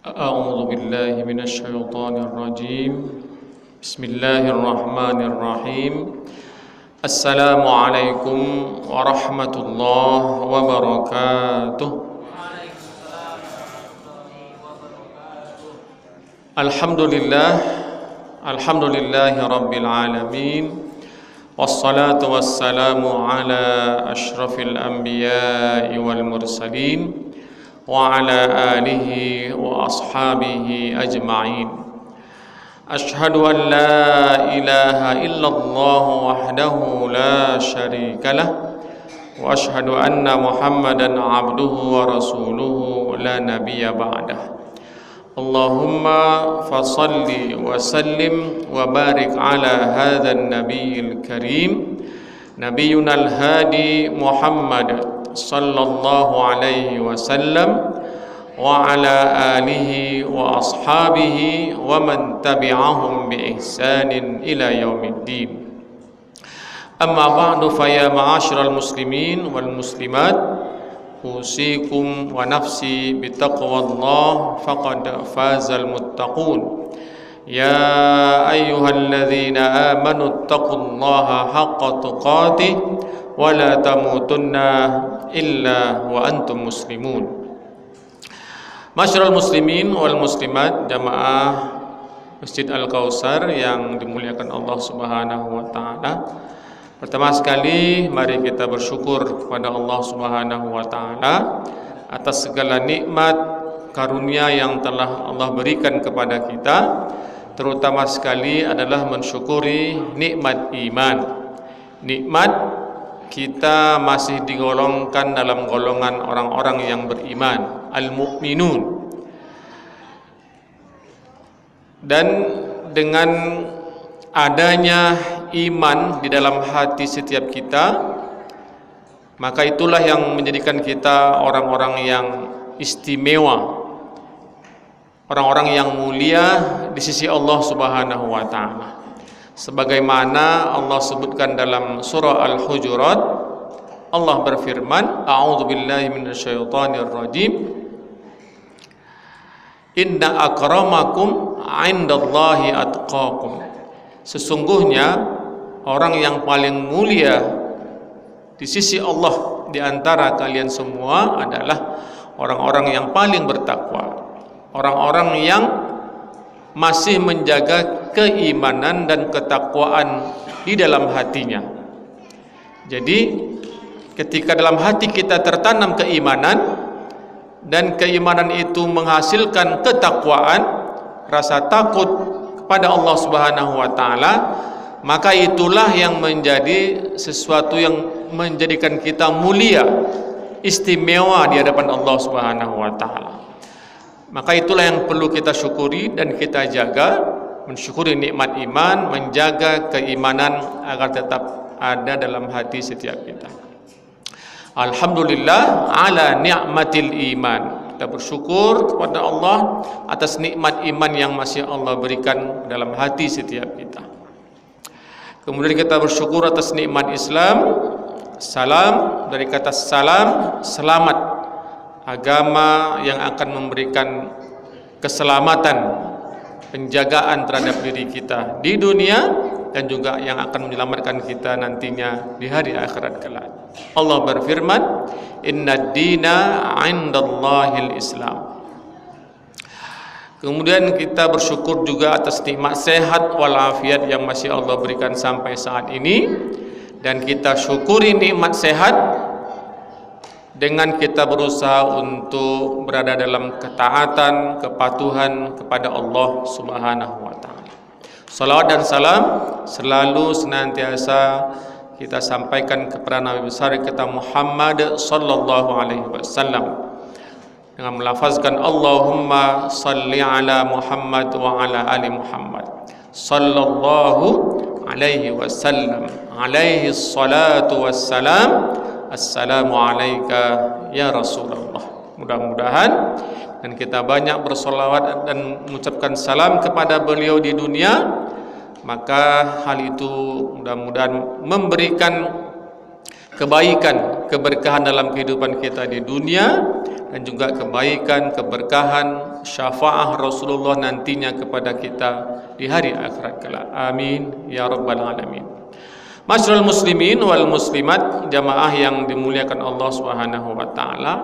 أعوذ بالله من الشيطان الرجيم. بسم الله الرحمن الرحيم. السلام عليكم ورحمة الله وبركاته. الحمد لله رب العالمين، والصلاة والسلام على أشرف الأنبياء والمرسلين وعلى آله وأصحابه أجمعين. أشهد أن لا إله إلا الله وحده لا شريك له، وأشهد أن محمدا عبده ورسوله لا نبي بعده. اللهم فصل وسلم وبارك على هذا النبي الكريم، نبينا الهادي محمد صلى الله عليه وسلم وعلى آله وأصحابه ومن تبعهم بإحسان إلى يوم الدين. أما بعد، فيا معاشر المسلمين والمسلمات، أوصيكم ونفسي بتقوى الله فقد فاز المتقون. يا أيها الذين آمنوا اتقوا الله حق تقاته ولا تموتن إلا وأنتم مسلمون. Masyarul muslimin wal muslimat, jamaah Masjid Al-Kautsar yang dimuliakan Allah Subhanahu wa taala. Pertama sekali mari kita bersyukur kepada Allah Subhanahu wa taala atas segala nikmat karunia yang telah Allah berikan kepada kita. Terutama sekali adalah mensyukuri nikmat iman. Nikmat kita masih digolongkan dalam golongan orang-orang yang beriman, al-mu'minun. Dan dengan adanya iman di dalam hati setiap kita, maka itulah yang menjadikan kita orang-orang yang istimewa, orang-orang yang mulia di sisi Allah Subhanahu wa taala. Sebagaimana Allah sebutkan dalam surah Al-Hujurat, Allah berfirman, A'udzu billahi minasyaitonir rajim. Inna akramakum 'indallahi atqakum. Sesungguhnya orang yang paling mulia di sisi Allah di antara kalian semua adalah orang-orang yang paling bertakwa, orang-orang yang masih menjaga keimanan dan ketakwaan di dalam hatinya. Jadi ketika dalam hati kita tertanam keimanan dan keimanan itu menghasilkan ketakwaan, rasa takut kepada Allah Subhanahu wa taala, maka itulah yang menjadi sesuatu yang menjadikan kita mulia, istimewa di hadapan Allah Subhanahu wa taala. Maka itulah yang perlu kita syukuri dan kita jaga, mensyukuri nikmat iman, menjaga keimanan agar tetap ada dalam hati setiap kita. Alhamdulillah ala ni'matil iman. Kita bersyukur kepada Allah atas nikmat iman yang masih Allah berikan dalam hati setiap kita. Kemudian kita bersyukur atas nikmat Islam. Salam, dari kata salam, selamat. Agama yang akan memberikan keselamatan, penjagaan terhadap diri kita di dunia dan juga yang akan menyelamatkan kita nantinya di hari akhirat kelak. Allah berfirman, Inna dina 'indallahil Islam. Kemudian kita bersyukur juga atas nikmat sehat walafiat yang masih Allah berikan sampai saat ini, dan kita syukuri nikmat sehat dengan kita berusaha untuk berada dalam ketaatan, kepatuhan kepada Allah Subhanahu wa taala. Salawat dan salam selalu senantiasa kita sampaikan kepada Nabi besar kita Muhammad sallallahu alaihi wasallam dengan melafazkan Allahumma salli ala Muhammad wa ala ali Muhammad sallallahu alaihi wasallam, alaihi salatu wassalam. Assalamu alayka ya Rasulullah. Mudah-mudahan dan kita banyak bersolawat dan mengucapkan salam kepada beliau di dunia, maka hal itu mudah-mudahan memberikan kebaikan, keberkahan dalam kehidupan kita di dunia, dan juga kebaikan, keberkahan syafaat Rasulullah nantinya kepada kita di hari akhirat kelak. Amin ya rabbal alamin. Masyarul muslimin wal muslimat, jamaah yang dimuliakan Allah Subhanahu wa taala,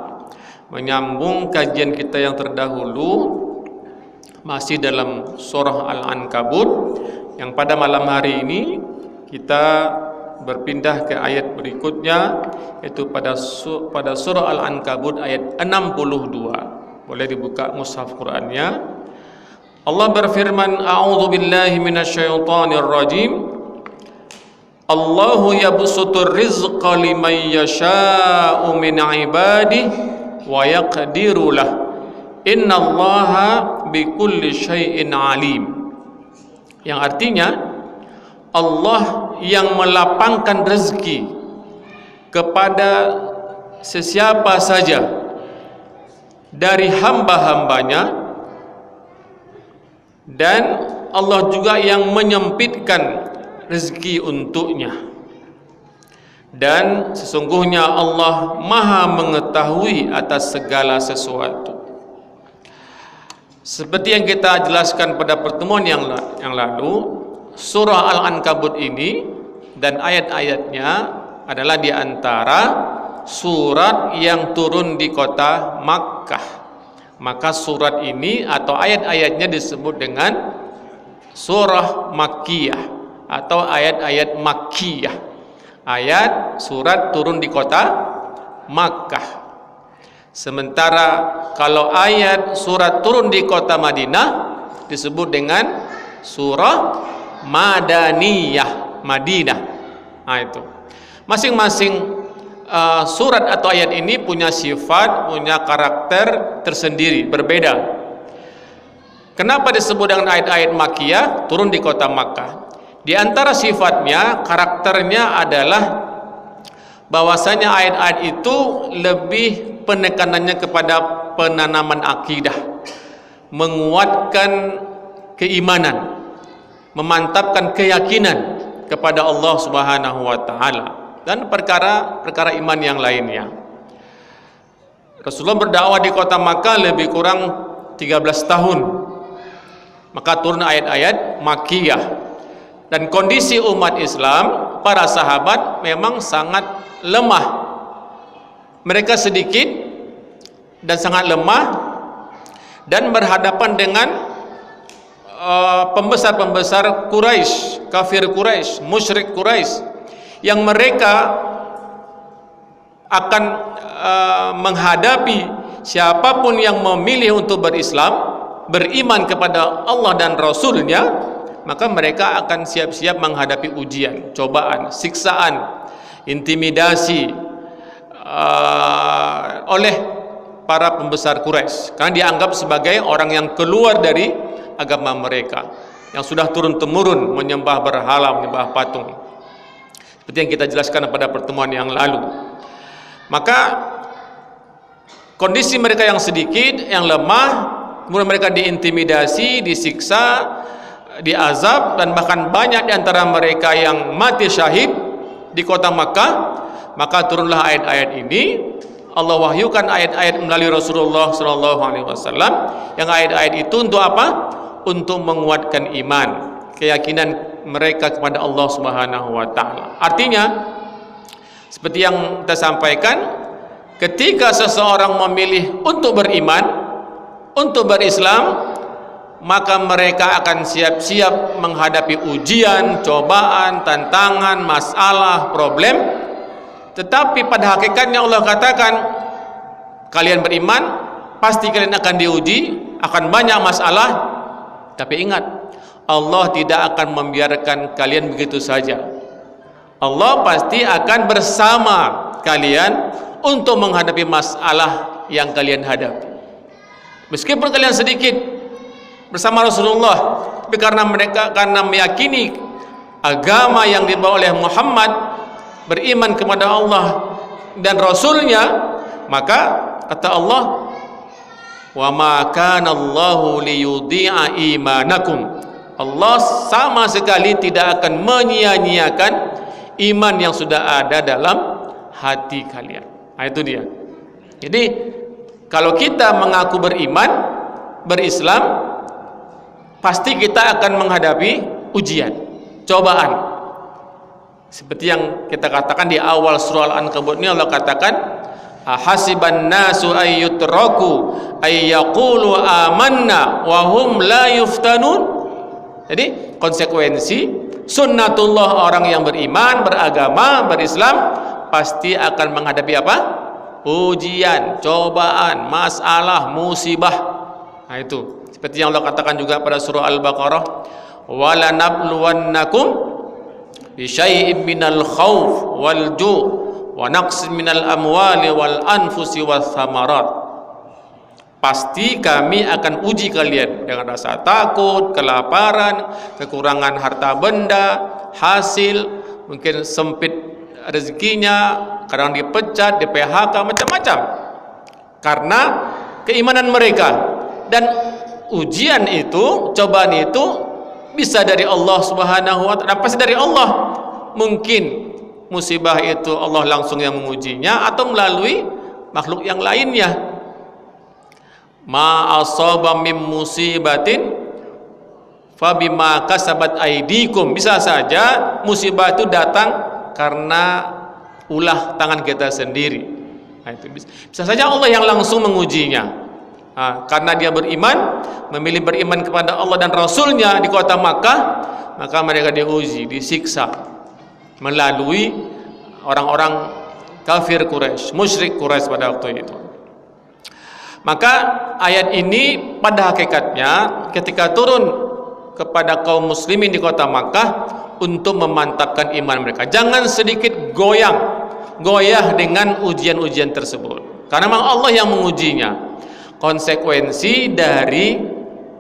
menyambung kajian kita yang terdahulu masih dalam surah Al-Ankabut, yang pada malam hari ini kita berpindah ke ayat berikutnya, yaitu pada surah Al-Ankabut ayat 62. Boleh dibuka mushaf Qur'annya. Allah berfirman, a'udzu billahi minasyaitonir rajim. Allahu yabsutur rizqa liman yasha'u min ibadihi wa yaqdiru lah. Innallaha bikulli syai'in alim. Yang artinya, Allah yang melapangkan rezeki kepada sesiapa saja dari hamba-hambanya, dan Allah juga yang menyempitkan rezeki untuknya. Dan sesungguhnya Allah Maha mengetahui atas segala sesuatu. Seperti yang kita jelaskan pada pertemuan yang lalu, surah Al-Ankabut ini dan ayat-ayatnya adalah di antara surat yang turun di kota Makkah. Maka surat ini atau ayat-ayatnya disebut dengan surah Makkiyah atau ayat-ayat Makkiyah. Ayat surat turun di kota Makkah. Sementara kalau ayat surat turun di kota Madinah disebut dengan surah Madaniyah, Madinah. Nah itu. Masing-masing surat atau ayat ini punya sifat, punya karakter tersendiri, berbeda. Kenapa disebut dengan ayat-ayat Makkiyah, turun di kota Makkah? Di antara sifatnya, karakternya adalah bahwasanya ayat-ayat itu lebih penekanannya kepada penanaman akidah, menguatkan keimanan, memantapkan keyakinan kepada Allah Subhanahu wa taala dan perkara-perkara iman yang lainnya. Rasulullah berdakwah di kota Makkah lebih kurang 13 tahun. Maka turun ayat-ayat Makkiyah. Dan kondisi umat Islam, para sahabat memang sangat lemah. Mereka sedikit dan sangat lemah dan berhadapan dengan pembesar-pembesar Quraisy, kafir Quraisy, musyrik Quraisy, yang mereka akan menghadapi siapapun yang memilih untuk berislam, beriman kepada Allah dan Rasulnya, maka mereka akan siap-siap menghadapi ujian, cobaan, siksaan, intimidasi oleh para pembesar Quraisy, karena dianggap sebagai orang yang keluar dari agama mereka, yang sudah turun-temurun menyembah berhala, menyembah patung, seperti yang kita jelaskan pada pertemuan yang lalu. Maka kondisi mereka yang sedikit, yang lemah, kemudian mereka diintimidasi, disiksa, diazab, dan bahkan banyak di antara mereka yang mati syahid di kota Makkah. Maka turunlah ayat-ayat ini. Allah wahyukan ayat-ayat melalui Rasulullah SAW, yang ayat-ayat itu untuk apa? Untuk menguatkan iman, keyakinan mereka kepada Allah Subhanahu wa taala. Artinya, seperti yang kita sampaikan, ketika seseorang memilih untuk beriman, untuk berislam, maka mereka akan siap-siap menghadapi ujian, cobaan, tantangan, masalah, problem. Tetapi pada hakikatnya Allah katakan, kalian beriman, pasti kalian akan diuji, akan banyak masalah. Tapi ingat, Allah tidak akan membiarkan kalian begitu saja. Allah pasti akan bersama kalian untuk menghadapi masalah yang kalian hadapi. Meskipun kalian sedikit bersama Rasulullah, tapi karena meyakini agama yang dibawa oleh Muhammad, beriman kepada Allah dan Rasulnya, maka kata Allah, wa ma kana Allahu liyudhi'a imanakum. Allah sama sekali tidak akan menyia-nyiakan iman yang sudah ada dalam hati kalian. Nah, itu dia. Jadi kalau kita mengaku beriman, berislam, pasti kita akan menghadapi ujian, cobaan. Seperti yang kita katakan di awal surah Al-Ankabut ini, Allah katakan, hasiban nasu ayyutraku ayyaqulu amanna wa hum la yuftanun. Jadi konsekuensi sunnatullah, orang yang beriman, beragama, berislam pasti akan menghadapi apa? Ujian, cobaan, masalah, musibah. Nah itu seperti yang Allah katakan juga pada surah Al-Baqarah, wala nabluwannakum bisyai'in minal khawf wal ju' wa naqsin minal amwali wal anfusi was samarat. Pasti kami akan uji kalian dengan rasa takut, kelaparan, kekurangan harta benda, hasil, mungkin sempit rezekinya, kadang dipecat, di PHK, macam-macam karena keimanan mereka. Dan ujian itu, cobaan itu bisa dari Allah Subhanahu wa ta'ala, pasti dari Allah. Mungkin musibah itu Allah langsung yang mengujinya atau melalui makhluk yang lainnya. Ma asaba min musibatin fabima kasabat aidikum. Bisa saja musibah itu datang karena ulah tangan kita sendiri. Nah, itu bisa saja Allah yang langsung mengujinya. Karena dia beriman, memilih beriman kepada Allah dan Rasulnya di kota Makkah, maka mereka diuji, disiksa melalui orang-orang kafir Quraisy, musyrik Quraisy pada waktu itu. Maka ayat ini pada hakikatnya ketika turun kepada kaum muslimin di kota Makkah untuk memantapkan iman mereka. Jangan sedikit goyah dengan ujian-ujian tersebut, karena memang Allah yang mengujinya. Konsekuensi dari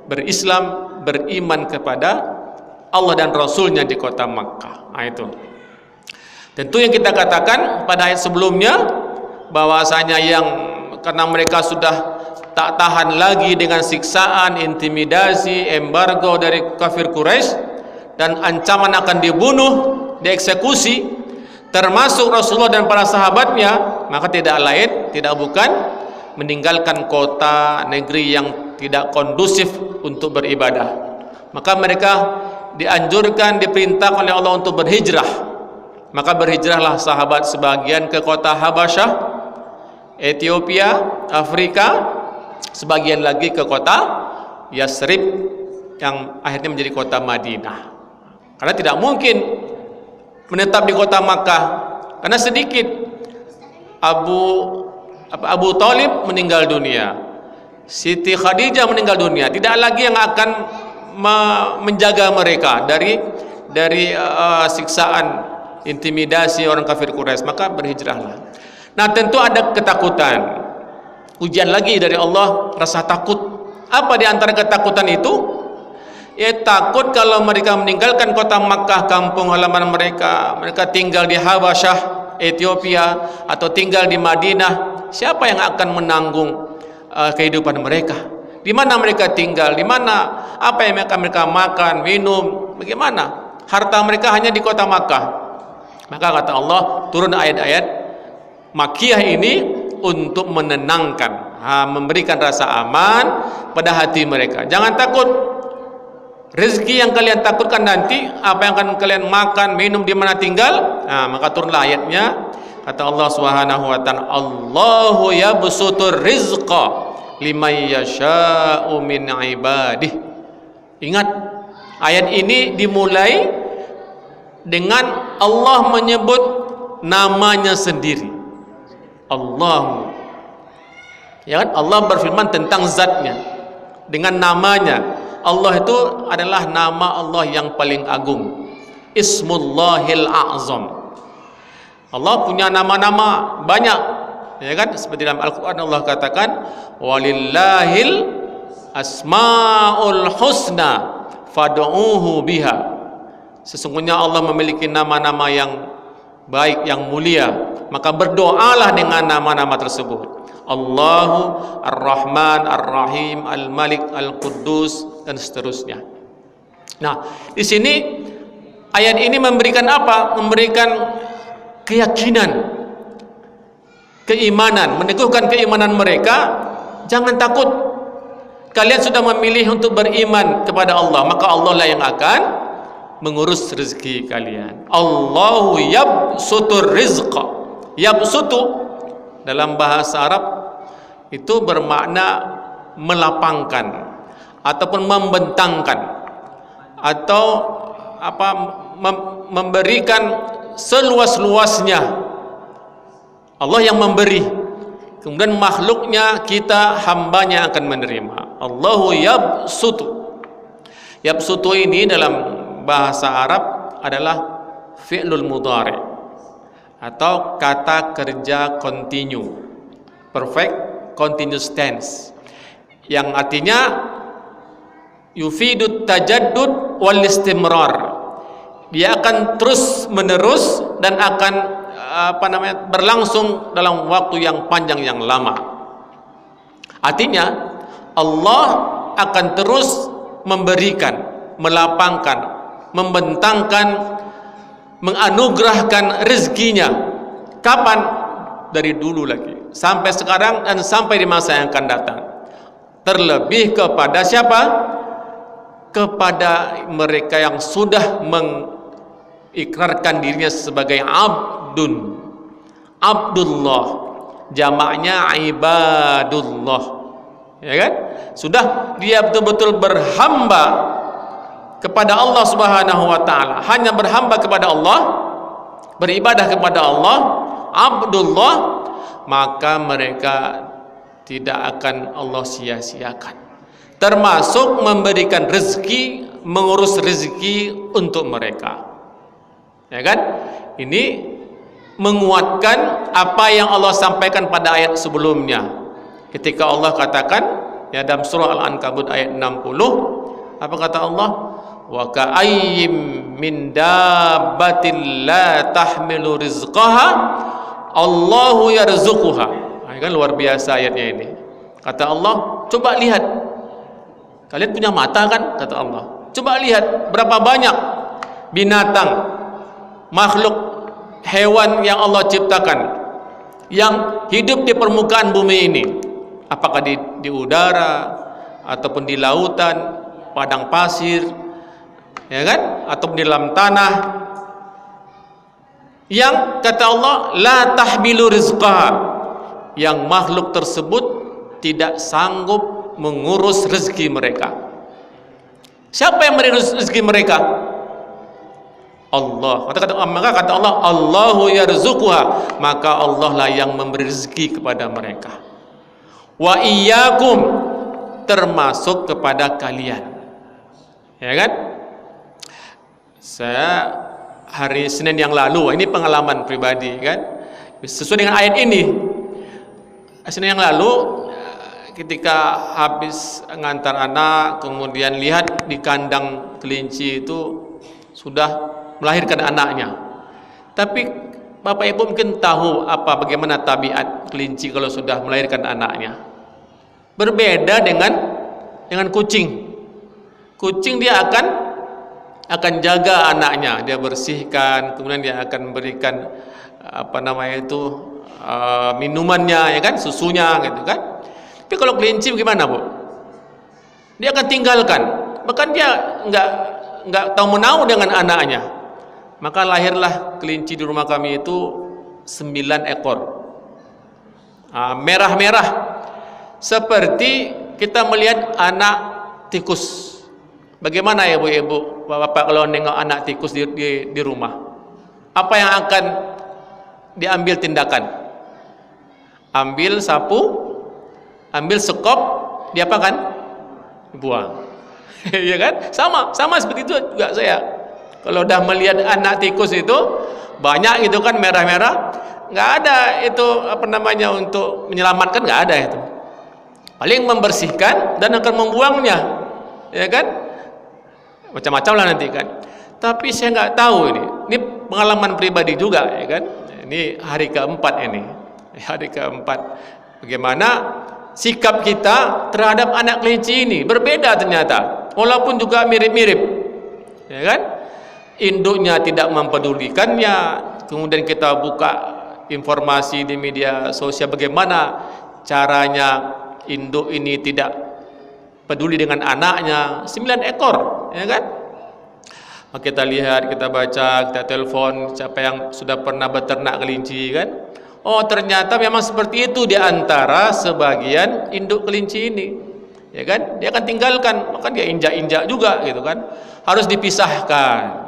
berislam, beriman kepada Allah dan Rasulnya di kota Makkah. Nah itu tentu yang kita katakan pada ayat sebelumnya, bahwasanya yang karena mereka sudah tak tahan lagi dengan siksaan, intimidasi, embargo dari kafir Quraisy dan ancaman akan dibunuh, dieksekusi, termasuk Rasulullah dan para sahabatnya, maka tidak lain, tidak bukan meninggalkan kota, negeri yang tidak kondusif untuk beribadah. Maka mereka dianjurkan, diperintahkan oleh Allah untuk berhijrah. Maka berhijrahlah sahabat sebagian ke kota Habasyah, Ethiopia, Afrika, sebagian lagi ke kota Yasrib yang akhirnya menjadi kota Madinah. Karena tidak mungkin menetap di kota Makkah, karena sedikit. Abu Thalib meninggal dunia, Siti Khadijah meninggal dunia, tidak lagi yang akan menjaga mereka dari siksaan, intimidasi orang kafir Quraisy. Maka berhijrahlah. Nah tentu ada ketakutan, ujian lagi dari Allah, rasa takut. Apa di antara ketakutan itu? Ya takut kalau mereka meninggalkan kota Makkah, kampung halaman mereka, mereka tinggal di Habasyah, Ethiopia, atau tinggal di Madinah. Siapa yang akan menanggung kehidupan mereka? Di mana mereka tinggal? Di mana? Apa yang mereka makan, minum? Bagaimana? Harta mereka hanya di kota Makkah. Maka kata Allah, turun ayat-ayat Makkiyah ini untuk menenangkan, memberikan rasa aman pada hati mereka. Jangan takut. Rezeki yang kalian takutkan nanti, apa yang akan kalian makan, minum, di mana tinggal, maka turunlah ayatnya. Kata Allah Subhanahu wa ta'ala, Allahu yabsutur rizqa liman yasha'u min ibadih. Ingat, ayat ini dimulai dengan Allah menyebut namanya sendiri, Allahu. Ya kan? Allah berfirman tentang zatnya dengan namanya. Allah itu adalah nama Allah yang paling agung, Ismullahil A'zam. Allah punya nama-nama banyak, ya kan? Seperti dalam Al-Quran Allah katakan, walillahil asma'ul husna fad'uhu biha. Sesungguhnya Allah memiliki nama-nama yang baik, yang mulia, maka berdoalah dengan nama-nama tersebut. Allahu Ar-Rahman, Ar-Rahim, Al-Malik, Al-Quddus, dan seterusnya. Nah, di sini ayat ini memberikan apa? Memberikan keyakinan, keimanan, meneguhkan keimanan mereka. Jangan takut kalian sudah memilih untuk beriman kepada Allah, maka Allah lah yang akan mengurus rezeki kalian. Allahu yabsutur rizqa. Yabsutu dalam bahasa Arab itu bermakna melapangkan ataupun membentangkan atau memberikan seluas-luasnya. Allah yang memberi, kemudian makhluknya, kita hambanya akan menerima. Allahu yabsutu. Yabsutu ini dalam bahasa Arab adalah fi'lul mudhari atau kata kerja continue, perfect continuous tense, yang artinya yufidut tajaddud wal istimrar. Dia akan terus menerus dan akan berlangsung dalam waktu yang panjang, yang lama. Artinya Allah akan terus memberikan, melapangkan, membentangkan, menganugerahkan rezekinya. Kapan? Dari dulu lagi sampai sekarang dan sampai di masa yang akan datang. Terlebih kepada siapa? Kepada mereka yang sudah mengikrarkan dirinya sebagai abdun, Abdullah, jamaknya ibadullah, ya kan? Sudah dia betul-betul berhamba kepada Allah Subhanahu wa taala, hanya berhamba kepada Allah, beribadah kepada Allah, Abdullah, maka mereka tidak akan Allah sia-siakan, termasuk memberikan rezeki, mengurus rezeki untuk mereka, ya kan? Ini menguatkan apa yang Allah sampaikan pada ayat sebelumnya, ketika Allah katakan ya dalam surah Al-Ankabut ayat 60, apa kata Allah? Wa ka'ayyim min dabbatin la tahmilu rizqaha Allahu yarzuquha. Kan luar biasa ayatnya ini. Kata Allah, coba lihat, kalian punya mata kan? Kata Allah, coba lihat berapa banyak binatang, makhluk, hewan yang Allah ciptakan, yang hidup di permukaan bumi ini, apakah di udara ataupun di lautan, padang pasir, ya kan, atau di dalam tanah, yang kata Allah la tahmilu rizqaha, yang makhluk tersebut tidak sanggup mengurus rezeki mereka. Siapa yang mengurus rezeki mereka? Allah. Maka kata Allah, Allahu yarzuquha, maka Allah lah yang memberi rezeki kepada mereka. Wa iyyakum, termasuk kepada kalian, ya kan? Saya hari Senin yang lalu, ini pengalaman pribadi kan, sesuai dengan ayat ini. Senin yang lalu ketika habis ngantar anak, kemudian lihat di kandang kelinci itu sudah melahirkan anaknya. Tapi Bapak Ibu mungkin tahu bagaimana tabiat kelinci kalau sudah melahirkan anaknya. Berbeda dengan kucing. Kucing dia akan jaga anaknya, dia bersihkan, kemudian dia akan berikan minumannya, ya kan, susunya gitu kan. Tapi kalau kelinci bagaimana, Bu? Dia akan tinggalkan, bahkan dia nggak tahu menahu dengan anaknya. Maka lahirlah kelinci di rumah kami itu 9 ekor, merah-merah, seperti kita melihat anak tikus. Bagaimana ya Bu, Ibu, Bapak kalau nengok anak tikus di rumah, apa yang akan diambil tindakan? Ambil sapu, ambil sekop, diapakan? Dibuang. Ya kan? Sama seperti itu juga saya. Kalau udah melihat anak tikus itu banyak gitu kan, merah-merah, nggak ada itu untuk menyelamatkan, nggak ada itu. Paling membersihkan dan akan membuangnya, ya kan? Macam-macam lah nanti kan. Tapi saya nggak tahu ini pengalaman pribadi juga, ya kan? Ini hari keempat ini. Hari keempat, bagaimana sikap kita terhadap anak kelinci ini berbeda ternyata, walaupun juga mirip-mirip, ya kan? Induknya tidak mempedulikannya, kemudian kita buka informasi di media sosial bagaimana caranya induk ini tidak peduli dengan anaknya, 9 ekor, ya kan? Kita lihat, kita baca, kita telepon siapa yang sudah pernah beternak kelinci, kan? Oh, ternyata memang seperti itu di antara sebagian induk kelinci ini, ya kan? Dia akan tinggalkan, maka dia injak-injak juga, gitu kan? Harus dipisahkan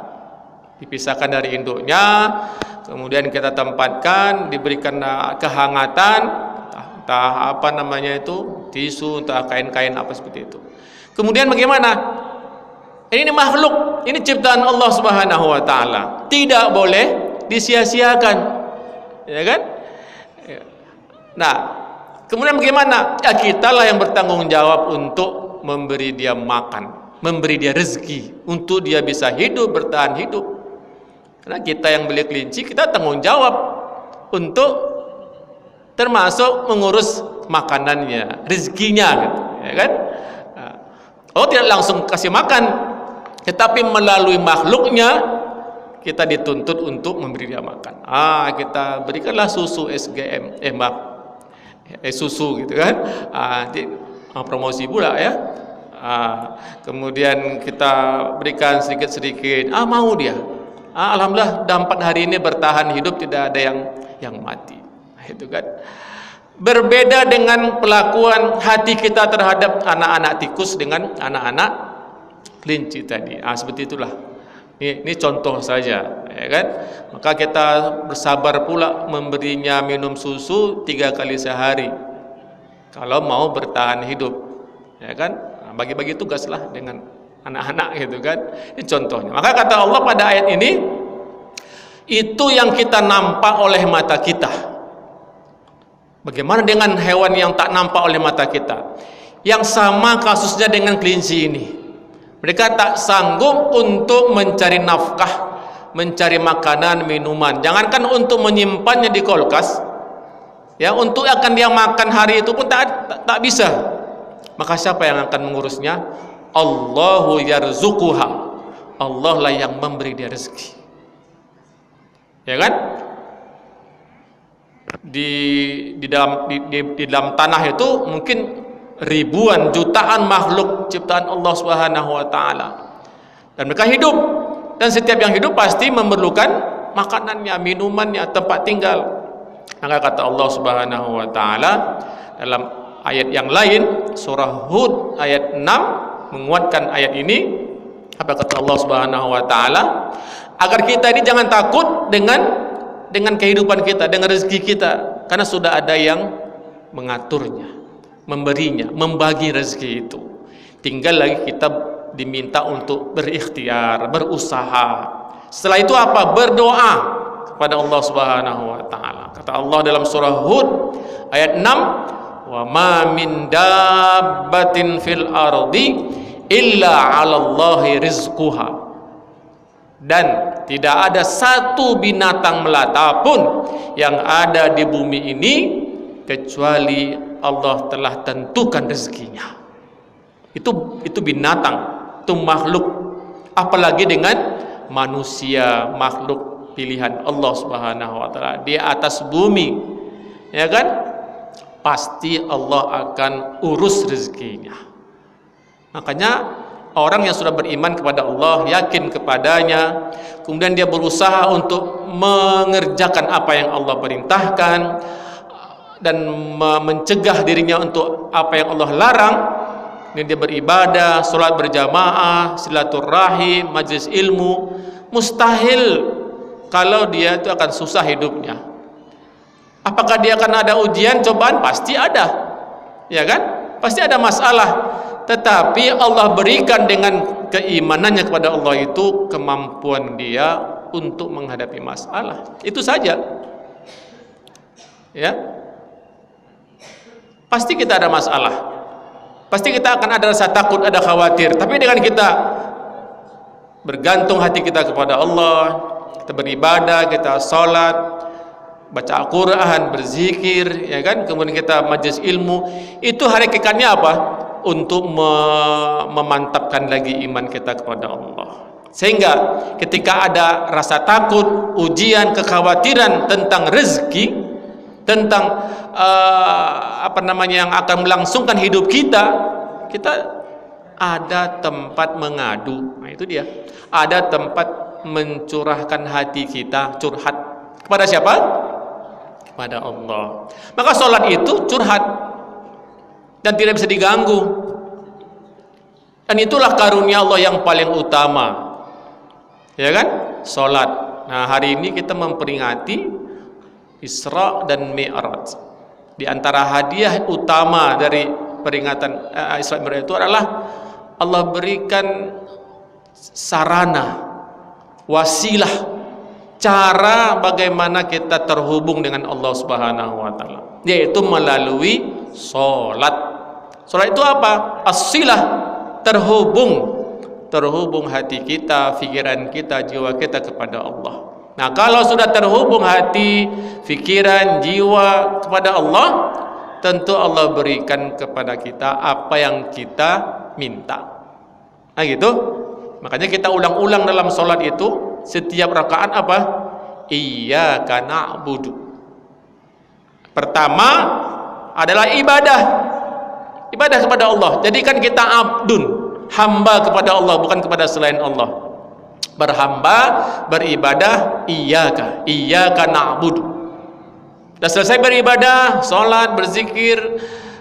dari induknya, kemudian kita tempatkan, diberikan kehangatan, entah apa namanya itu, tisu, entah kain-kain apa seperti itu. Kemudian bagaimana? Ini makhluk, ini ciptaan Allah Subhanahu wa taala. Tidak boleh disia-siakan. Ya kan? Nah, kemudian bagaimana? Ya, kitalah yang bertanggung jawab untuk memberi dia makan, memberi dia rezeki untuk dia bisa hidup, bertahan hidup. Karena kita yang beli kelinci, kita tanggung jawab untuk termasuk mengurus makanannya, rezekinya, gitu, ya kan? Oh, tidak langsung kasih makan, tetapi melalui makhluknya kita dituntut untuk memberi dia makan. Kita berikanlah susu SGM, susu, gitu kan? Promosi pula, ya. Kemudian kita berikan sedikit-sedikit. Mau dia. Alhamdulillah, dah 4 hari ini bertahan hidup, tidak ada yang mati. Itu kan. Berbeda dengan pelakuan hati kita terhadap anak-anak tikus dengan anak-anak kelinci tadi. Seperti itulah. Ini contoh saja, ya kan? Maka kita bersabar pula memberinya minum susu 3 kali sehari. Kalau mau bertahan hidup, ya kan? Bagi-bagi tugaslah dengan anak-anak, gitu kan? Ini contohnya. Maka kata Allah pada ayat ini, itu yang kita nampak oleh mata kita. Bagaimana dengan hewan yang tak nampak oleh mata kita? Yang sama kasusnya dengan kelinci ini. Mereka tak sanggup untuk mencari nafkah, mencari makanan, minuman. Jangankan untuk menyimpannya di kulkas, ya, untuk akan dia makan hari itu pun tak bisa. Maka siapa yang akan mengurusnya? Allahu yarzuquha. Allah lah yang memberi dia rezeki. Ya kan? Di dalam tanah itu mungkin ribuan, jutaan makhluk ciptaan Allah Subhanahu wa taala. Dan mereka hidup, dan setiap yang hidup pasti memerlukan makanannya, minumannya, tempat tinggal. Maka kata Allah Subhanahu wa taala dalam ayat yang lain, surah Hud ayat 6 menguatkan ayat ini. Apa kata Allah Subhanahu wa taala? Agar kita ini jangan takut dengan kehidupan kita, dengan rezeki kita, karena sudah ada yang mengaturnya, memberinya, membagi rezeki itu. Tinggal lagi kita diminta untuk berikhtiar, berusaha. Setelah itu apa? Berdoa kepada Allah Subhanahu wa taala. Kata Allah dalam surah Hud ayat 6, "Wa ma min dabbatin fil ardi illa 'alallahi rizquha." Dan tidak ada satu binatang melata pun yang ada di bumi ini kecuali Allah telah tentukan rezekinya. Itu binatang, itu makhluk. Apalagi dengan manusia, makhluk pilihan Allah Subhanahu wa taala di atas bumi, ya kan? Pasti Allah akan urus rezekinya. Makanya orang yang sudah beriman kepada Allah, yakin kepadanya, kemudian dia berusaha untuk mengerjakan apa yang Allah perintahkan dan mencegah dirinya untuk apa yang Allah larang. Ini dia beribadah, sholat berjamaah, silaturahim, majlis ilmu. Mustahil kalau dia itu akan susah hidupnya. Apakah dia akan ada ujian, cobaan? Pasti ada, ya kan? Pasti ada masalah. Tetapi Allah berikan dengan keimanannya kepada Allah itu kemampuan dia untuk menghadapi masalah. Itu saja. Ya. Pasti kita ada masalah. Pasti kita akan ada rasa takut, ada khawatir. Tapi dengan kita bergantung hati kita kepada Allah, kita beribadah, kita sholat, baca Al-Quran, berzikir, ya kan? Kemudian kita majlis ilmu. Itu hakikatnya apa? Untuk memantapkan lagi iman kita kepada Allah. Sehingga ketika ada rasa takut, ujian, kekhawatiran tentang rezeki, tentang yang akan melangsungkan hidup kita, kita ada tempat mengadu. Nah, itu dia. Ada tempat mencurahkan hati kita, curhat. Kepada siapa? Kepada Allah. Maka sholat itu curhat dan tidak bisa diganggu. Dan itulah karunia Allah yang paling utama. Ya kan? Sholat. Nah, hari ini kita memperingati Isra dan Mi'raj. Di antara hadiah utama dari peringatan Isra dan Mi'raj itu adalah Allah berikan sarana, wasilah, cara bagaimana kita terhubung dengan Allah Subhanahu wa taala, yaitu melalui salat. Salat itu apa? As-silah, terhubung hati kita, pikiran kita, jiwa kita kepada Allah. Nah, kalau sudah terhubung hati, pikiran, jiwa kepada Allah, tentu Allah berikan kepada kita apa yang kita minta. Nah, gitu. Makanya kita ulang-ulang dalam sholat itu setiap rakaat apa? Iyyaka na'budu. Pertama adalah ibadah kepada Allah. Jadikan kita abdun, hamba kepada Allah, bukan kepada selain Allah. Berhamba, beribadah, iyyaka na'budu. Sudah selesai beribadah, sholat, berzikir,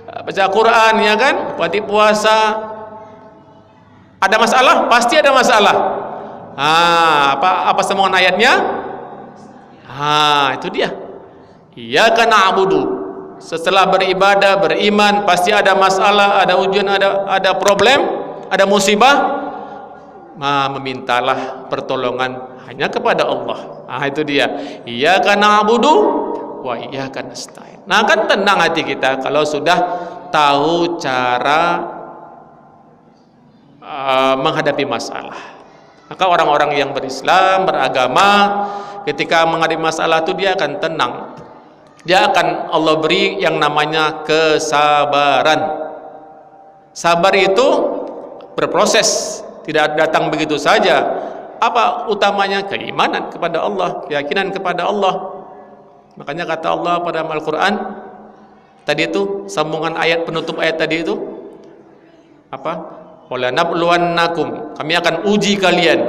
baca Quran, ya kan, puasa. Ada masalah? Pasti ada masalah. Apa sambungan ayatnya? Itu dia. Iyyaka na'budu. Setelah beribadah, beriman, pasti ada masalah, ada ujian, ada problem, ada musibah. Memintalah pertolongan hanya kepada Allah. Itu dia. Iyyaka na'budu wa iyyaka nasta'in. Nah, kan tenang hati kita kalau sudah tahu cara menghadapi masalah. Maka orang-orang yang berislam, beragama, ketika menghadapi masalah itu dia akan tenang. Dia akan Allah beri yang namanya kesabaran. Sabar itu berproses, tidak datang begitu saja. Apa utamanya? Keimanan kepada Allah, keyakinan kepada Allah. Makanya kata Allah pada Al-Quran tadi itu, sambungan ayat penutup ayat tadi itu apa? Wala nabluwannakum, kami akan uji kalian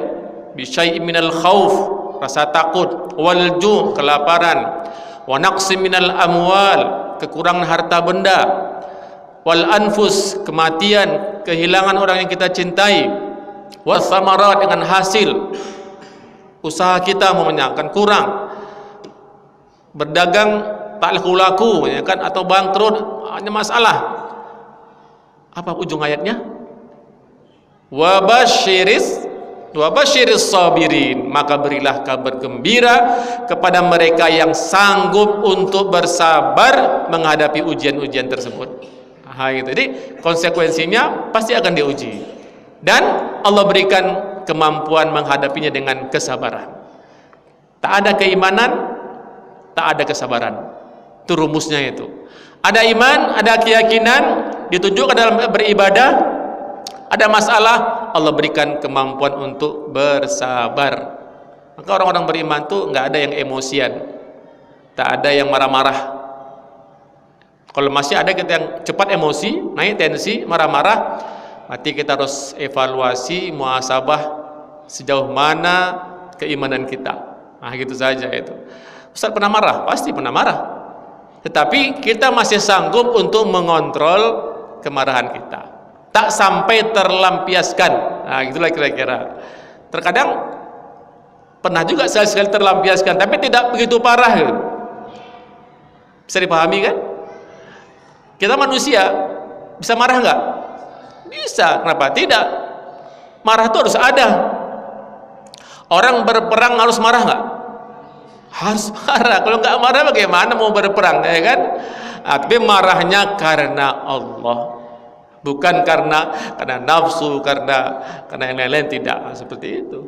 bisyai'in minal khauf, rasa takut, wal ju', kelaparan, wa naqsim minal amwal, kekurangan harta benda, wal anfus, kematian, kehilangan orang yang kita cintai, was samarat, dengan hasil usaha kita akan kurang, berdagang tak laku-laku, ya kan, atau bangkrut, hanya masalah. Apa ujung ayatnya? Wa basyiris sabirin, maka berilah kabar gembira kepada mereka yang sanggup untuk bersabar menghadapi ujian-ujian tersebut. Gitu. Jadi konsekuensinya pasti akan diuji, dan Allah berikan kemampuan menghadapinya dengan kesabaran. Tak ada keimanan, tak ada kesabaran. Itu rumusnya itu. Ada iman, ada keyakinan, ditunjukkan dalam beribadah. Ada masalah, Allah berikan kemampuan untuk bersabar. Maka orang-orang beriman tuh nggak ada yang emosian, tak ada yang marah-marah. Kalau masih ada kita yang cepat emosi, naik tensi, marah-marah, berarti kita harus evaluasi, muhasabah sejauh mana keimanan kita. Gitu saja itu. Ustaz pernah marah? Pasti pernah marah. Tetapi kita masih sanggup untuk mengontrol kemarahan kita. Tak sampai terlampiaskan. Gitulah kira-kira. Terkadang pernah juga sekali terlampiaskan, tapi tidak begitu parah. Bisa dipahami kan? Kita manusia, bisa marah nggak? Bisa. Kenapa tidak? Marah itu harus ada. Orang berperang harus marah nggak? Harus marah. Kalau nggak marah bagaimana mau berperang, ya kan? Tapi marahnya karena Allah, bukan karena nafsu, karena yang lain-lain, tidak seperti itu.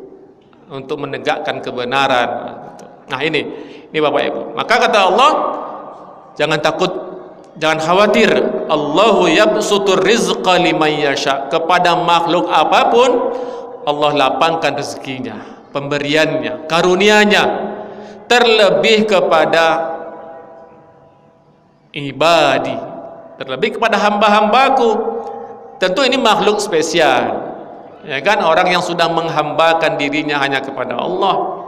Untuk menegakkan kebenaran. Nah ini Bapak Ibu. Maka kata Allah, jangan takut, jangan khawatir. Allahu yabsutur rizqa liman yasha. Kepada makhluk apapun Allah lapangkan rezekinya, pemberiannya, karunianya. Terlebih kepada ibadi, terlebih kepada hamba-hambaku, tentu ini makhluk spesial, ya kan, orang yang sudah menghambakan dirinya hanya kepada Allah.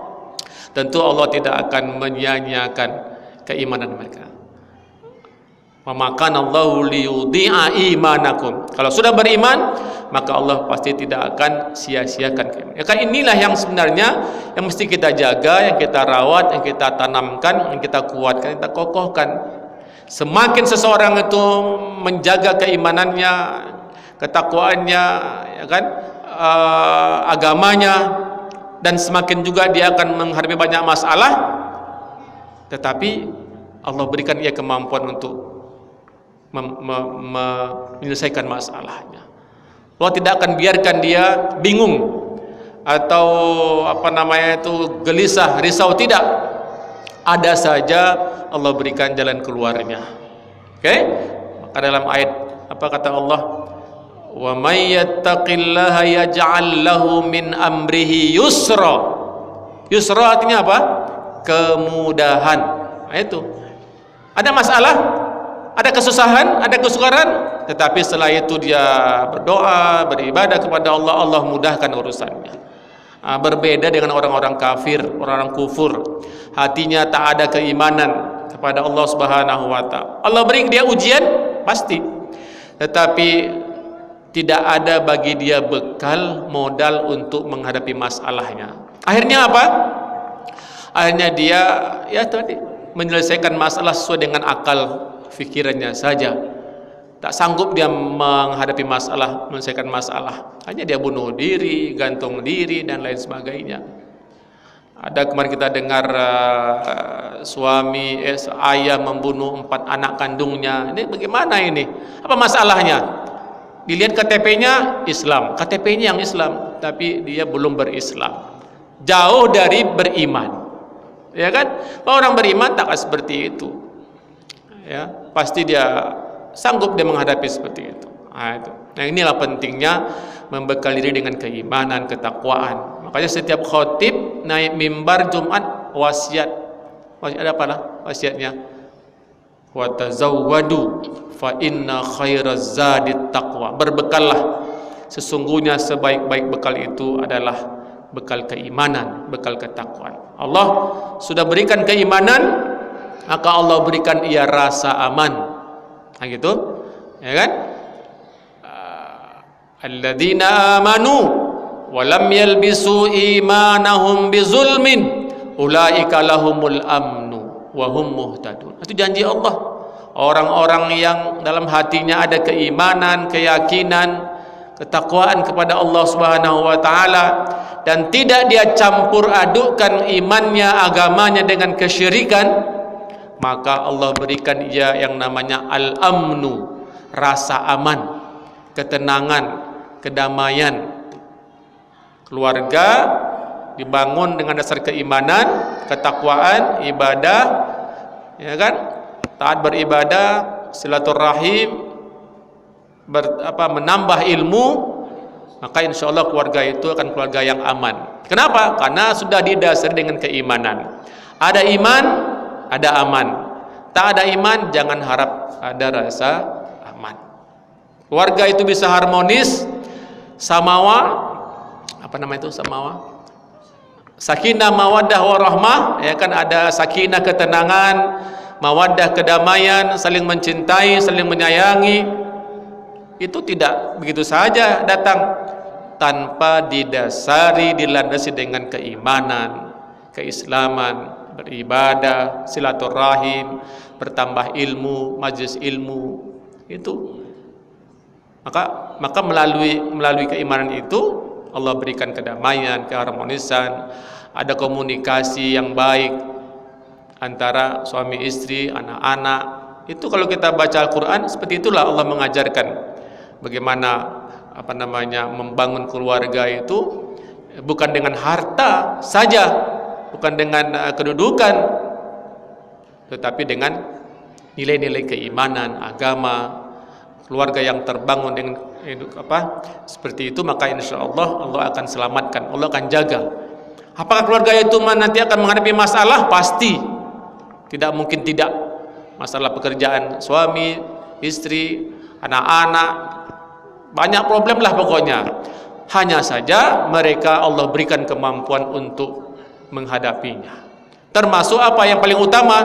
Tentu Allah tidak akan menyia-nyiakan keimanan mereka. Maka Allahu liyudhi'a imanakum. Kalau sudah beriman, maka Allah pasti tidak akan sia-siakan keimanan. Ya kan, inilah yang sebenarnya yang mesti kita jaga, yang kita rawat, yang kita tanamkan, yang kita kuatkan, kita kokohkan. Semakin seseorang itu menjaga keimanannya, ketakwaannya, ya kan, agamanya, dan semakin juga dia akan menghadapi banyak masalah, tetapi Allah berikan ia kemampuan untuk menyelesaikan masalahnya. Allah tidak akan biarkan dia bingung atau gelisah, risau, tidak. Ada saja Allah berikan jalan keluarnya. Oke? Maka dalam ayat apa kata Allah? Wa may yattaqillaha yaj'al lahu min amrihi yusra. Yusra artinya apa? Kemudahan. Nah, itu. Ada masalah, ada kesusahan, ada kesukaran, tetapi setelah itu dia berdoa, beribadah kepada Allah, Allah mudahkan urusannya. Berbeda dengan orang-orang kafir, orang-orang kufur, hatinya tak ada keimanan kepada Allah Subhanahu wa taala. Allah beri dia ujian pasti, tetapi tidak ada bagi dia bekal, modal untuk menghadapi masalahnya. Akhirnya apa? Akhirnya dia tadi menyelesaikan masalah sesuai dengan akal fikirannya saja. Tak sanggup dia menghadapi masalah, menyelesaikan masalah. Hanya dia bunuh diri, gantung diri, dan lain sebagainya. Ada kemarin kita dengar ayah membunuh 4 anak kandungnya. Ini bagaimana ini? Apa masalahnya? Dilihat KTP-nya Islam, KTP-nya yang Islam, tapi dia belum berislam, jauh dari beriman, ya kan? Orang beriman tak seperti itu, ya pasti dia sanggup dia menghadapi seperti itu. Nah, inilah pentingnya membekali diri dengan keimanan, ketakwaan. Makanya setiap khotib naik mimbar Jumat wasiat ada apa lah wasiatnya? Wa tazawwadu fa inna khairaz zadit taqwa. Berbekallah, sesungguhnya sebaik-baik bekal itu adalah bekal keimanan, bekal ketakwaan. Allah sudah berikan keimanan, maka Allah berikan ia rasa aman. Nah gitu, ya kan? Alladzina amanu wa lam yalbisu imanahum bizulmin ulaika lahumul amnu wa hum muhtadun. Itu janji Allah. Orang-orang yang dalam hatinya ada keimanan, keyakinan, ketakwaan kepada Allah Subhanahu wa taala, dan tidak dia campur adukkan imannya, agamanya dengan kesyirikan, maka Allah berikan ia yang namanya al-amnu, rasa aman, ketenangan, kedamaian. Keluarga dibangun dengan dasar keimanan, ketakwaan, ibadah, ya kan? Taat beribadah, silaturahim, menambah ilmu, maka insya Allah keluarga itu akan keluarga yang aman. Kenapa? Karena sudah didasari dengan keimanan. Ada iman, ada aman. Tak ada iman, jangan harap ada rasa aman. Keluarga itu bisa harmonis, samawa, sakinah, mawaddah, warahmah, ya kan, ada sakinah, ketenangan, mawaddah, kedamaian, saling mencintai, saling menyayangi. Itu tidak begitu saja datang, tanpa didasari, dilandasi dengan keimanan, keislaman, beribadah, silaturahim, bertambah ilmu, majlis ilmu. Itu maka melalui keimanan itu Allah berikan kedamaian, keharmonisan, ada komunikasi yang baik antara suami istri, anak-anak. Itu kalau kita baca Al-Quran, seperti itulah Allah mengajarkan bagaimana membangun keluarga itu, bukan dengan harta saja, bukan dengan kedudukan, tetapi dengan nilai-nilai keimanan, agama. Keluarga yang terbangun dengan seperti itu, maka insya Allah Allah akan selamatkan, Allah akan jaga. Apakah keluarga itu nanti akan menghadapi masalah? Pasti, tidak mungkin tidak. Masalah pekerjaan suami, istri, anak-anak, banyak problem lah pokoknya. Hanya saja mereka Allah berikan kemampuan untuk menghadapinya. Termasuk apa yang paling utama,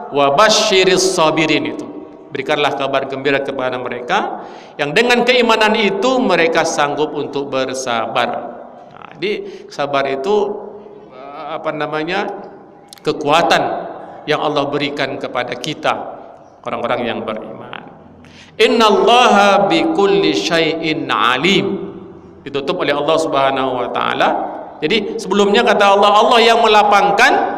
wa basyiris sabirin, itu berikanlah kabar gembira kepada mereka yang dengan keimanan itu mereka sanggup untuk bersabar. Nah, jadi sabar itu kekuatan yang Allah berikan kepada kita orang-orang yang beriman. Innallaha bikulli syai'in alim, ditutup oleh Allah Subhanahu wa taala. Jadi sebelumnya kata Allah yang melapangkan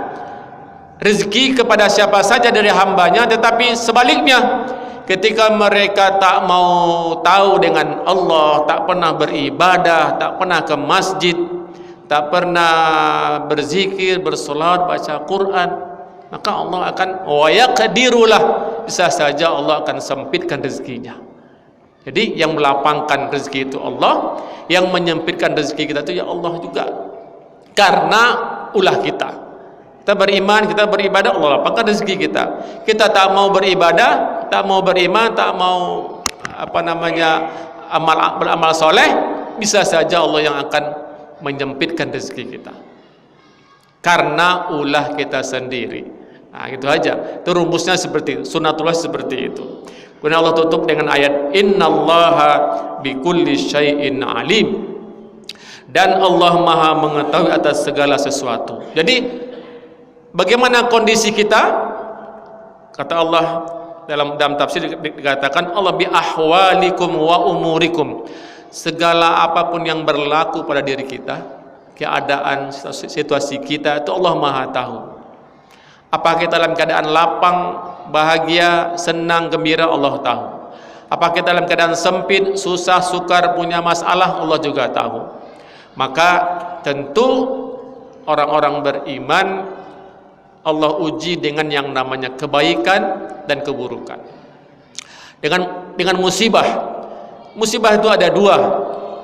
rezeki kepada siapa saja dari hambanya, tetapi sebaliknya ketika mereka tak mau tahu dengan Allah, tak pernah beribadah, tak pernah ke masjid, tak pernah berzikir, bersolat, baca Quran, maka Allah akan wayaqdirulah, bisa saja Allah akan sempitkan rezekinya. Jadi yang melapangkan rezeki itu Allah, yang menyempitkan rezeki kita itu ya Allah juga, karena ulah kita. Kita beriman, kita beribadah, Allah lapangkan rezeki kita. Kita tak mau beribadah, tak mau beriman, tak mau beramal soleh, bisa saja Allah yang akan menyempitkan rezeki kita karena ulah kita sendiri. Nah, gitu aja. Itu rumusnya seperti itu, sunnatullah seperti itu. Kemudian Allah tutup dengan ayat innallaha bikulli syai'in alim, dan Allah Maha mengetahui atas segala sesuatu. Jadi bagaimana kondisi kita? Kata Allah dalam tafsir dikatakan Allah bi ahwalikum wa umurikum, segala apapun yang berlaku pada diri kita, keadaan situasi kita itu Allah Maha tahu. Apakah kita dalam keadaan lapang, bahagia, senang, gembira, Allah tahu. Apakah kita dalam keadaan sempit, susah, sukar, punya masalah, Allah juga tahu. Maka tentu orang-orang beriman Allah uji dengan yang namanya kebaikan dan keburukan. Dengan musibah. Musibah itu ada dua.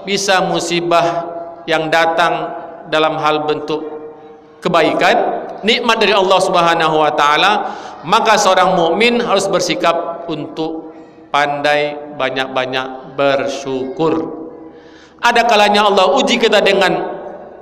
Bisa musibah yang datang dalam hal bentuk kebaikan, nikmat dari Allah Subhanahu wa taala, maka seorang mukmin harus bersikap untuk pandai banyak-banyak bersyukur. Ada kalanya Allah uji kita dengan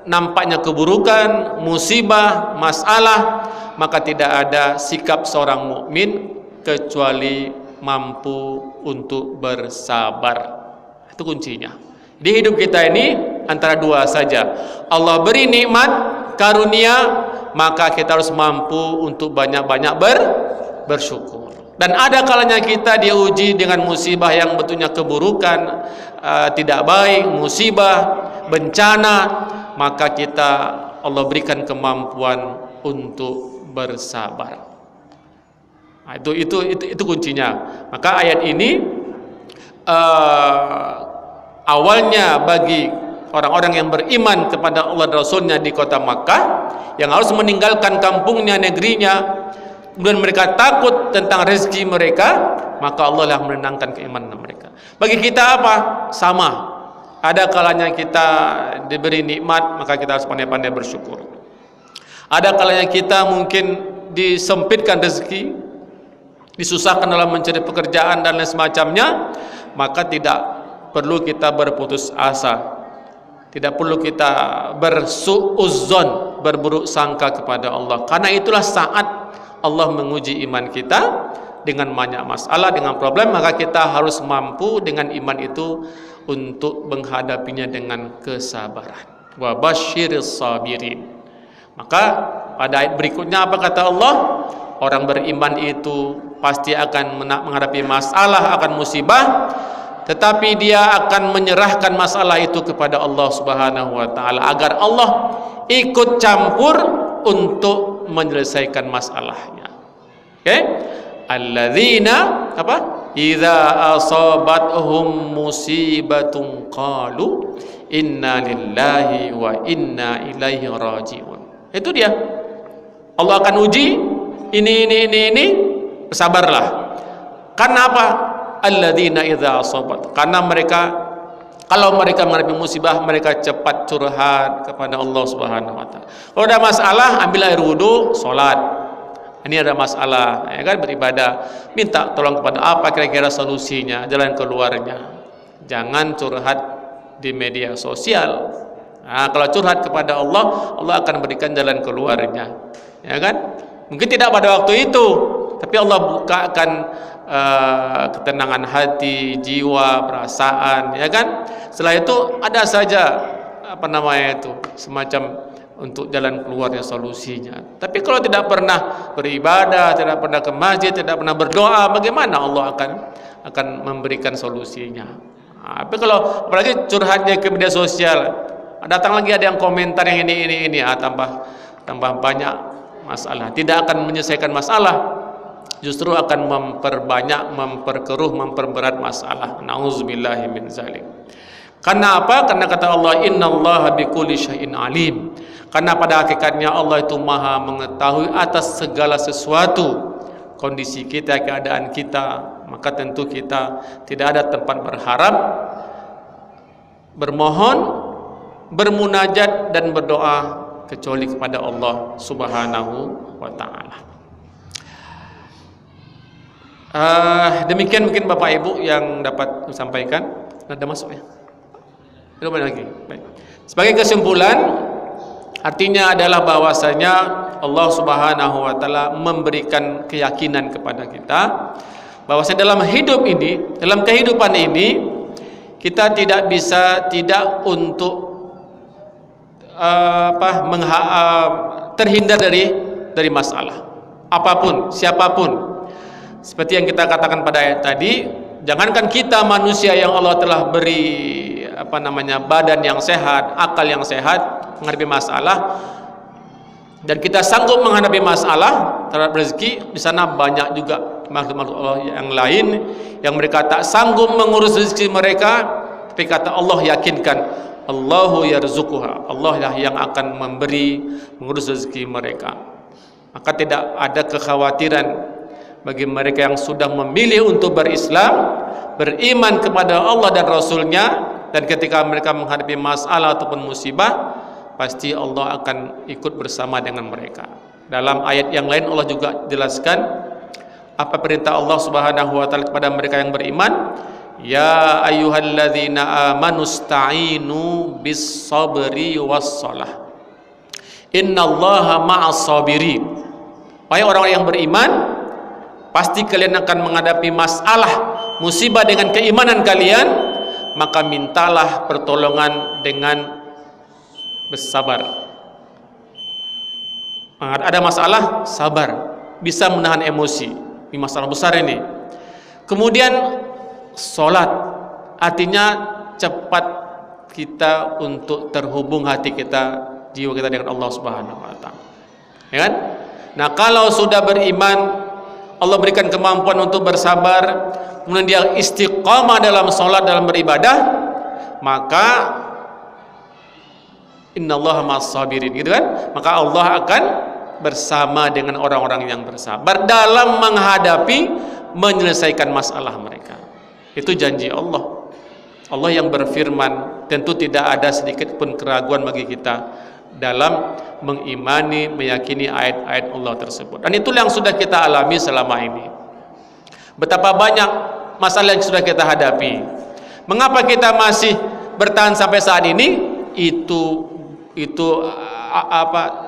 nampaknya keburukan, musibah, masalah, maka tidak ada sikap seorang mukmin kecuali mampu untuk bersabar. Itu kuncinya. Di hidup kita ini antara dua saja. Allah beri nikmat, karunia, maka kita harus mampu untuk banyak-banyak bersyukur. Dan ada kalanya kita diuji dengan musibah yang betulnya keburukan, tidak baik, musibah, bencana, maka kita Allah berikan kemampuan untuk bersabar. Nah, itu kuncinya. Maka ayat ini awalnya bagi orang-orang yang beriman kepada Allah dan Rasulnya di kota Makkah, yang harus meninggalkan kampungnya, negerinya, kemudian mereka takut tentang rezeki mereka, maka Allah lah menenangkan keimanan mereka. Bagi kita apa? Sama. Ada kalanya kita diberi nikmat, maka kita harus pandai-pandai bersyukur. Ada kalanya kita mungkin disempitkan rezeki, disusahkan dalam mencari pekerjaan dan lain semacamnya, maka tidak perlu kita berputus asa, tidak perlu kita bersuudzon, berburuk sangka kepada Allah. Karena itulah saat Allah menguji iman kita dengan banyak masalah, dengan problem, maka kita harus mampu dengan iman itu untuk menghadapinya dengan kesabaran. Wa basyiris sabirin. Maka pada ayat berikutnya apa kata Allah? Orang beriman itu pasti akan menghadapi masalah, akan musibah, tetapi dia akan menyerahkan masalah itu kepada Allah Subhanahu wa taala agar Allah ikut campur untuk menyelesaikan masalahnya. Oke? Alladzina apa? Idza asabathum musibatun qalu inna lillahi wa inna ilaihi rajiun. Itu dia. Allah akan uji ini, bersabarlah. Karena apa? Alladzina idza asabat. Karena mereka, kalau mereka menghadapi musibah, mereka cepat curhat kepada Allah Subhanahu wa taala. Kalau ada masalah, ambil air wudu, salat. Ini ada masalah, ya kan, beribadah, minta tolong kepada apa kira-kira solusinya, jalan keluarnya. Jangan curhat di media sosial. Nah, kalau curhat kepada Allah, Allah akan berikan jalan keluarnya, ya kan? Mungkin tidak pada waktu itu, tapi Allah bukakan ketenangan hati, jiwa, perasaan, ya kan? Setelah itu ada saja semacam untuk jalan keluarnya, solusinya. Tapi kalau tidak pernah beribadah, tidak pernah ke masjid, tidak pernah berdoa, bagaimana Allah akan memberikan solusinya? Nah, tapi kalau apalagi curhatnya ke media sosial, datang lagi ada yang komentar yang ini, tambah banyak masalah. Tidak akan menyelesaikan masalah, justru akan memperbanyak, memperkeruh, memperberat masalah. Nauzubillahi min zalik. Karena apa? Karena kata Allah, innallaha bikulli syai'in alim. Karena pada hakikatnya Allah itu maha mengetahui atas segala sesuatu, kondisi kita, keadaan kita. Maka tentu kita tidak ada tempat berharap, bermohon, bermunajat dan berdoa kecuali kepada Allah Subhanahu wa ta'ala. Demikian mungkin Bapak Ibu yang dapat sampaikan. Ada masuk ya? Belum lagi. Baik. Sebagai kesimpulan, artinya adalah bahwasanya Allah Subhanahu wa taala memberikan keyakinan kepada kita bahwasanya dalam hidup ini, dalam kehidupan ini, kita tidak bisa untuk terhindar dari masalah apapun, siapapun. Seperti yang kita katakan pada ayat tadi, jangankan kita manusia yang Allah telah beri badan yang sehat, akal yang sehat menghadapi masalah, dan kita sanggup menghadapi masalah terhadap rezeki. Di sana banyak juga makhluk-makhluk Allah yang lain yang mereka tak sanggup mengurus rezeki mereka, tapi kata Allah yakinkan, Allahu yarzuquha, Allah lah yang akan memberi, mengurus rezeki mereka. Maka tidak ada kekhawatiran bagi mereka yang sudah memilih untuk berislam, beriman kepada Allah dan Rasulnya, dan ketika mereka menghadapi masalah ataupun musibah, pasti Allah akan ikut bersama dengan mereka. Dalam ayat yang lain Allah juga jelaskan apa perintah Allah Subhanahu wa taala kepada mereka yang beriman, ya ayyuhalladzina amanu sta'inu bis sabri was shalah, innallaha ma'as sabirin. Wahai orang-orang yang beriman, pasti kalian akan menghadapi masalah, musibah dengan keimanan kalian, maka mintalah pertolongan dengan bersabar. Ada masalah, sabar, bisa menahan emosi. Ini masalah besar ini. Kemudian sholat, artinya cepat kita untuk terhubung hati kita, jiwa kita dengan Allah Subhanahu wa taala. Ya kan? Nah, kalau sudah beriman, Allah berikan kemampuan untuk bersabar, kemudian dia istiqamah dalam sholat, dalam beribadah, maka innallaha ma'as sabirin, gitu kan? Maka Allah akan bersama dengan orang-orang yang bersabar dalam menghadapi, menyelesaikan masalah mereka. Itu janji Allah. Allah yang berfirman, tentu tidak ada sedikit pun keraguan bagi kita dalam mengimani, meyakini ayat-ayat Allah tersebut. Dan itulah yang sudah kita alami selama ini. Betapa banyak masalah yang sudah kita hadapi. Mengapa kita masih bertahan sampai saat ini? Itu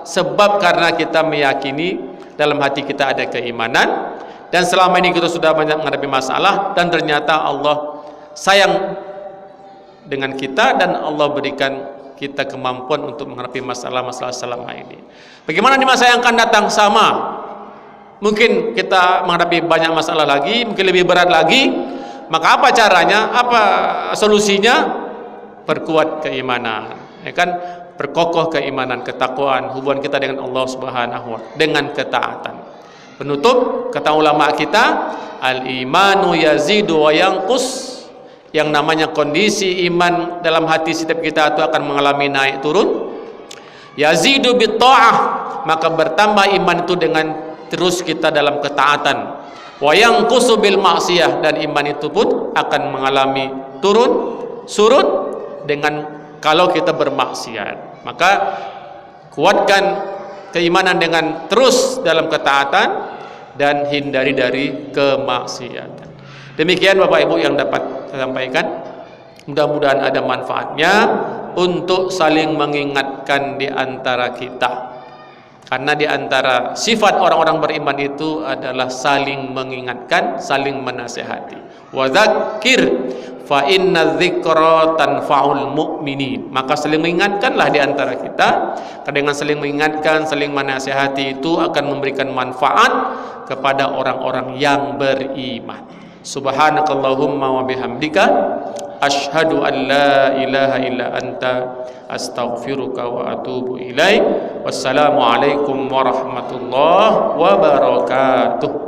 sebab karena kita meyakini dalam hati kita ada keimanan, dan selama ini kita sudah banyak menghadapi masalah, dan ternyata Allah sayang dengan kita, dan Allah berikan kita kemampuan untuk menghadapi masalah-masalah selama ini. Bagaimana di masa yang akan datang? Sama, mungkin kita menghadapi banyak masalah lagi, mungkin lebih berat lagi. Maka apa caranya? Apa solusinya? Perkuat keimanan, ya kan? Perkokoh keimanan, ketakwaan, hubungan kita dengan Allah Subhanahu wa taala dengan ketaatan. Penutup, kata ulama kita, al-imanu yazidu wa yanqus. Yang namanya kondisi iman dalam hati setiap kita itu akan mengalami naik turun. Yazidu bitta'ah, maka bertambah iman itu dengan terus kita dalam ketaatan. Wa yanqusu bil ma'siyah, dan iman itu pun akan mengalami turun surut dengan kalau kita bermaksiat. Maka kuatkan keimanan dengan terus dalam ketaatan dan hindari dari kemaksiatan. Demikian Bapak Ibu yang dapat saya sampaikan. Mudah-mudahan ada manfaatnya untuk saling mengingatkan di antara kita. Karena di antara sifat orang-orang beriman itu adalah saling mengingatkan, saling menasihati. Wa dzakir fa inna dzikra tanfa'ul mu'minin. Maka saling mengingatkanlah di antara kita. Karena dengan saling mengingatkan, saling menasihati itu akan memberikan manfaat kepada orang-orang yang beriman. Subhanakallahumma wa bihamdika asyhadu an la ilaha illa anta astaghfiruka wa atubu ilaik. Wassalamu alaikum warahmatullahi wabarakatuh.